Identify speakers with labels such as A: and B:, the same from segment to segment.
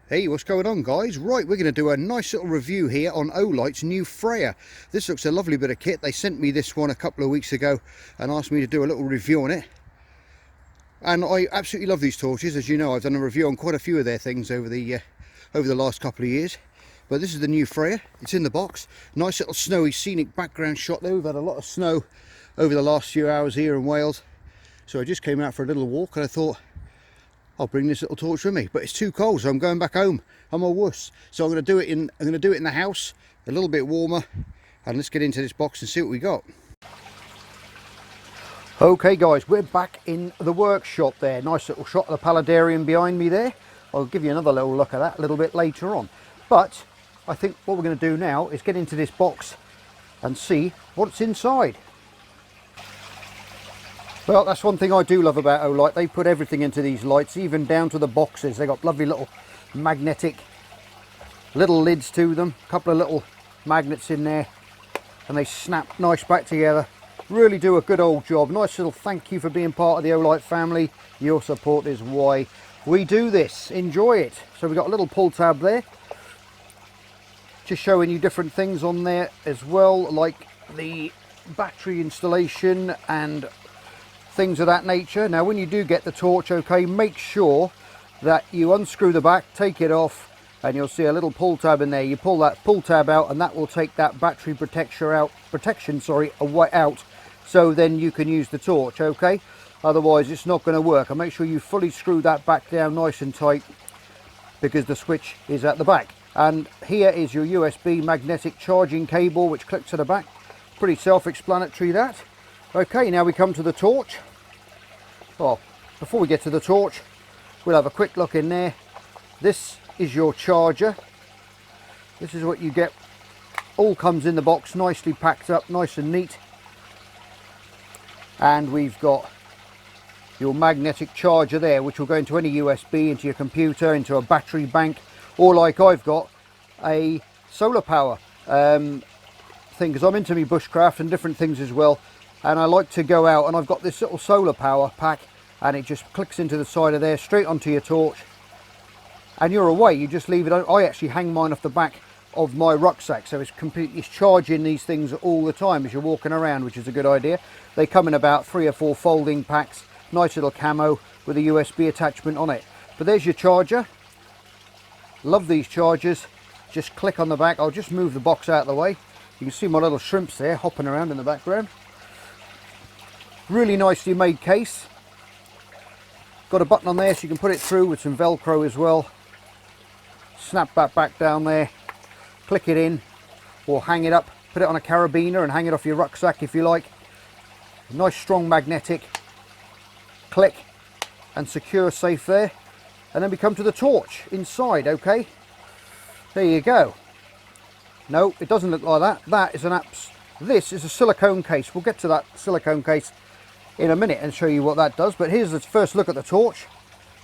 A: Hey, what's going on, guys? Right, we're going to do a nice little review here on Olight's new Freyr. This looks a lovely bit of kit. They sent me this one a couple of weeks ago and asked me to do a little review on it. And I absolutely love these torches. As you know, I've done a review on quite a few of their things over the last couple of years. But this is the new Freyr. It's in the box. Nice little snowy scenic background shot there. We've had a lot of snow over the last few hours here in Wales. So I just came out for a little walk and I thought, I'll bring this little torch with me, but it's too cold, so I'm going back home. I'm a wuss. So I'm going to do it in the house, a little bit warmer, and let's get into this box and see what we got. Okay guys, we're back in the workshop there. Nice little shot of the paludarium behind me there. I'll give you another little look at that a little bit later on. But I think what we're going to do now is get into this box and see what's inside. Well, that's one thing I do love about Olight. They put everything into these lights, even down to the boxes. They got lovely little magnetic little lids to them, a couple of little magnets in there, and they snap nice back together. Really do a good old job. Nice little thank you for being part of the Olight family. Your support is why we do this. Enjoy it. So we've got a little pull tab there, just showing you different things on there as well, like the battery installation and things of that nature. Now when you do get the torch, okay, make sure that you unscrew the back, take it off, and you'll see a little pull tab in there. You pull that pull tab out and that will take that battery protection out, so then you can use the torch, okay? Otherwise it's not going to work. And make sure you fully screw that back down nice and tight, because the switch is at the back. And here is your USB magnetic charging cable, which clicks to the back. Pretty self-explanatory that. Okay, now we come to the torch. Well, before we get to the torch, we'll have a quick look in there. This is your charger. This is what you get. All comes in the box, nicely packed up, nice and neat. And we've got your magnetic charger there, which will go into any USB, into your computer, into a battery bank, or like I've got a solar power thing, because I'm into me bushcraft and different things as well. And I like to go out, and I've got this little solar power pack, and it just clicks into the side of there, straight onto your torch, and you're away. You just leave it on. I actually hang mine off the back of my rucksack, so it's charging these things all the time as you're walking around, which is a good idea. They come in about 3 or 4 folding packs. Nice little camo with a USB attachment on it. But there's your charger. Love these chargers. Just click on the back. I'll just move the box out of the way. You can see my little shrimps there hopping around in the background. Really nicely made case. Got a button on there so you can put it through with some Velcro as well. Snap that back down there, click it in, or hang it up, put it on a carabiner and hang it off your rucksack if you like. Nice strong magnetic click and secure safe there. And then we come to the torch inside. Okay, there you go. No, it doesn't look like that. That is this is a silicone case. We'll get to that silicone case in a minute and show you what that does, but here's the first look at the torch.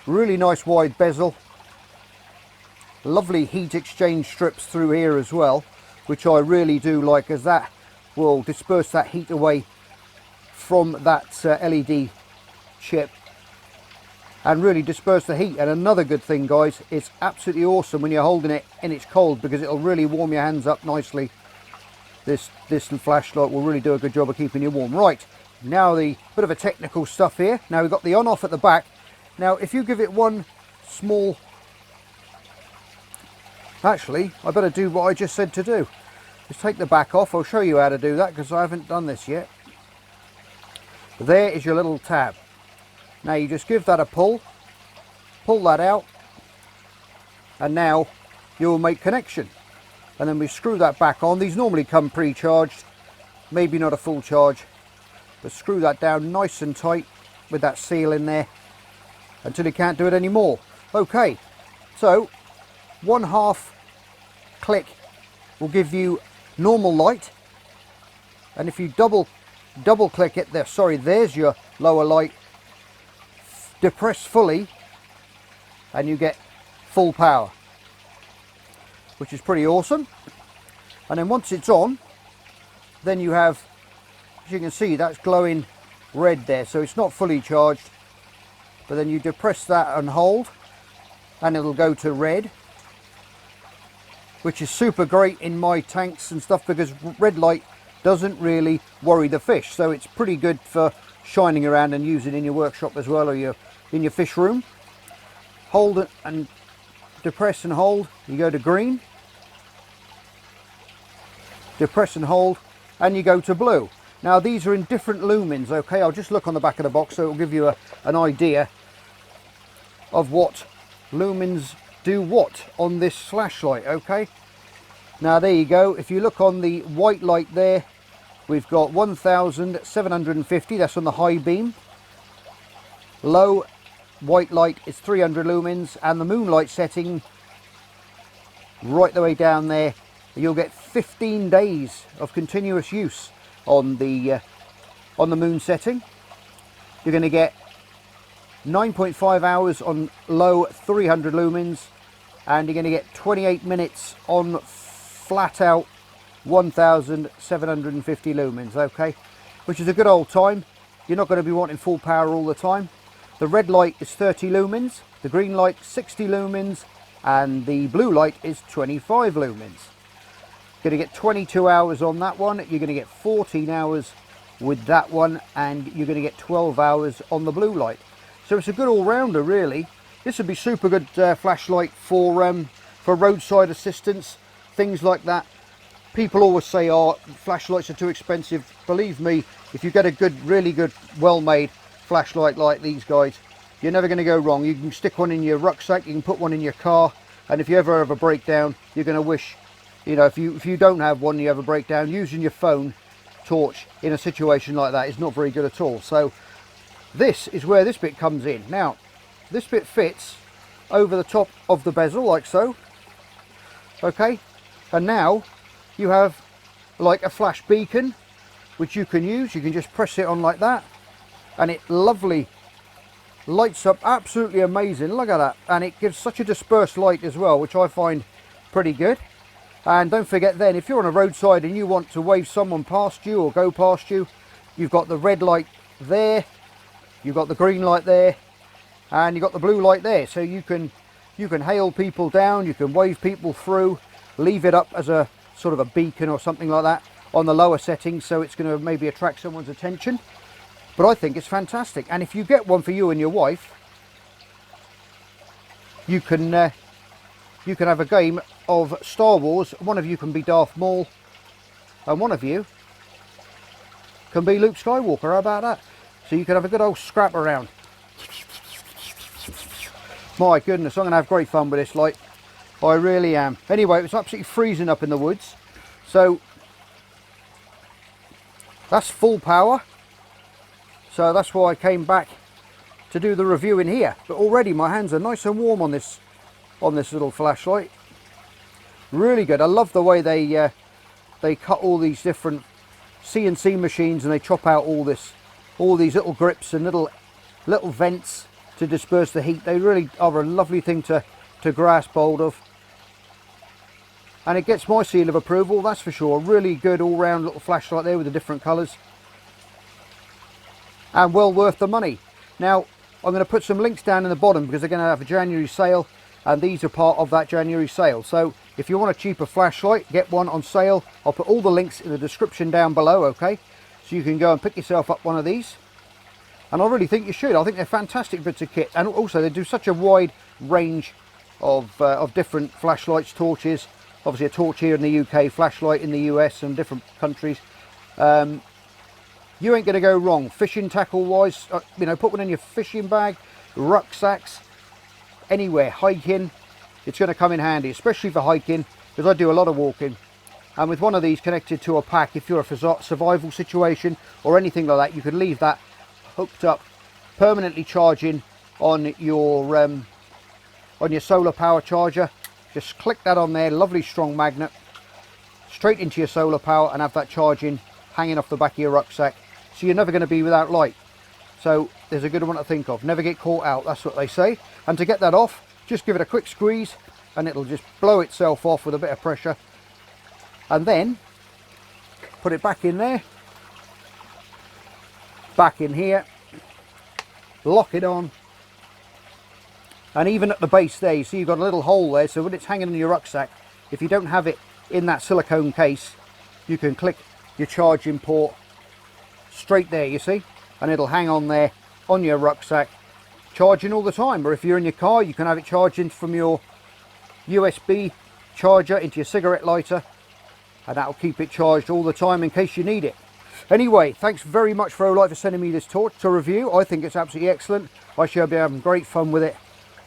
A: Really nice wide bezel, lovely heat exchange strips through here as well, which I really do like, as that will disperse that heat away from that LED chip and really disperse the heat. And another good thing, guys, it's absolutely awesome when you're holding it and it's cold, because it'll really warm your hands up nicely. This flashlight will really do a good job of keeping you warm. Right, now the bit of a technical stuff here. Now we've got the on off at the back. Now if you give it one small, actually I better do what I just said to do. Just take the back off. I'll show you how to do that, because I haven't done this yet. There is your little tab. Now you just give that a pull that out, and now you'll make connection. And then we screw that back on. These normally come pre-charged, maybe not a full charge, but screw that down nice and tight with that seal in there until you can't do it anymore. Okay, so 1/2 click will give you normal light, and if you double click it there, sorry, there's your lower light, depress fully and you get full power, which is pretty awesome. And then once it's on, then you have, as you can see, that's glowing red there, so it's not fully charged. But then you depress that and hold, and it'll go to red, which is super great in my tanks and stuff, because red light doesn't really worry the fish. So it's pretty good for shining around and using in your workshop as well, or in your fish room. Hold it and depress and hold. You go to green. Depress and hold, and you go to blue. Now these are in different lumens, okay? I'll just look on the back of the box so it'll give you an idea of what lumens do what on this flashlight, okay? Now there you go. If you look on the white light there, we've got 1750, that's on the high beam. Low white light is 300 lumens, and the moonlight setting right the way down there, you'll get 15 days of continuous use on the moon setting. You're going to get 9.5 hours on low 300 lumens, and you're going to get 28 minutes on flat out 1750 lumens, okay, which is a good old time. You're not going to be wanting full power all the time. The red light is 30 lumens, the green light 60 lumens, and the blue light is 25 lumens. You're going to get 22 hours on that one. You're going to get 14 hours with that one, and you're going to get 12 hours on the blue light. So it's a good all-rounder, really. This would be super good flashlight for roadside assistance, things like that. People always say, oh, flashlights are too expensive. Believe me, if you get a good, really good, well-made flashlight like these guys, you're never going to go wrong. You can stick one in your rucksack, you can put one in your car, and if you ever have a breakdown, you're going to wish, you know, if you don't have one, you have a breakdown, using your phone torch in a situation like that is not very good at all. So this is where this bit comes in. Now, this bit fits over the top of the bezel like so, okay, and now you have like a flash beacon which you can use. You can just press it on like that, and it lovely lights up, absolutely amazing. Look at that, and it gives such a dispersed light as well, which I find pretty good. And don't forget then, if you're on a roadside and you want to wave someone past you or go past you, you've got the red light there, you've got the green light there, and you've got the blue light there. So you can hail people down, you can wave people through, leave it up as a sort of a beacon or something like that on the lower settings, so it's going to maybe attract someone's attention. But I think it's fantastic. And if you get one for you and your wife, you can have a game of Star Wars. One of you can be Darth Maul, and one of you can be Luke Skywalker. How about that? So you can have a good old scrap around. My goodness, I'm going to have great fun with this light. I really am. Anyway, it was absolutely freezing up in the woods. So that's full power. So that's why I came back to do the review in here. But already my hands are nice and warm on this little flashlight. Really good. I love the way they cut all these different CNC machines, and they chop out all these little grips and little vents to disperse the heat. They really are a lovely thing to grasp hold of. And it gets my seal of approval, that's for sure. Really good all-round little flashlight there with the different colours. And well worth the money. Now, I'm going to put some links down in the bottom because they're going to have a January sale, and these are part of that January sale. So if you want a cheaper flashlight, get one on sale. I'll put all the links in the description down below, okay? So you can go and pick yourself up one of these. And I really think you should. I think they're fantastic bits of kit. And also they do such a wide range of different flashlights, torches. Obviously a torch here in the UK, flashlight in the US and different countries. You ain't going to go wrong fishing tackle wise. You know, put one in your fishing bag, rucksacks, anywhere, hiking. It's going to come in handy, especially for hiking, because I do a lot of walking. And with one of these connected to a pack, if you're a survival situation or anything like that, you could leave that hooked up, permanently charging on your solar power charger. Just click that on there, lovely strong magnet, straight into your solar power, and have that charging hanging off the back of your rucksack. So you're never going to be without light. So there's a good one to think of. Never get caught out, that's what they say. And to get that off, just give it a quick squeeze and it'll just blow itself off with a bit of pressure. And then put it back in there, back in here, lock it on. And even at the base there, you see you've got a little hole there, so when it's hanging in your rucksack, if you don't have it in that silicone case, you can click your charging port straight there, you see, and it'll hang on there on your rucksack, charging all the time. Or if you're in your car, you can have it charging from your USB charger into your cigarette lighter, and that'll keep it charged all the time in case you need it. Anyway, thanks very much for Olight for sending me this torch to review. I think it's absolutely excellent. I shall be having great fun with it,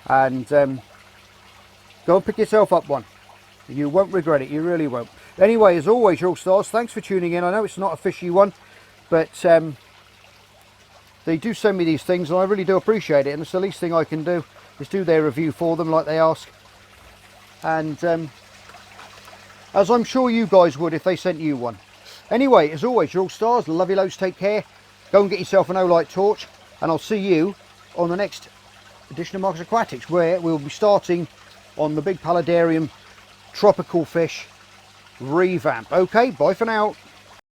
A: and go and pick yourself up one. You won't regret it, you really won't. Anyway, as always, you're all stars, thanks for tuning in. I know it's not a fishy one, but they do send me these things and I really do appreciate it, and it's the least thing I can do is do their review for them like they ask. And as I'm sure you guys would if they sent you one. Anyway, as always, you're all stars, love you loads, take care, go and get yourself an Olight torch, and I'll see you on the next edition of Marcus Aquatics, where we'll be starting on the big paludarium tropical fish revamp. Okay, bye for now.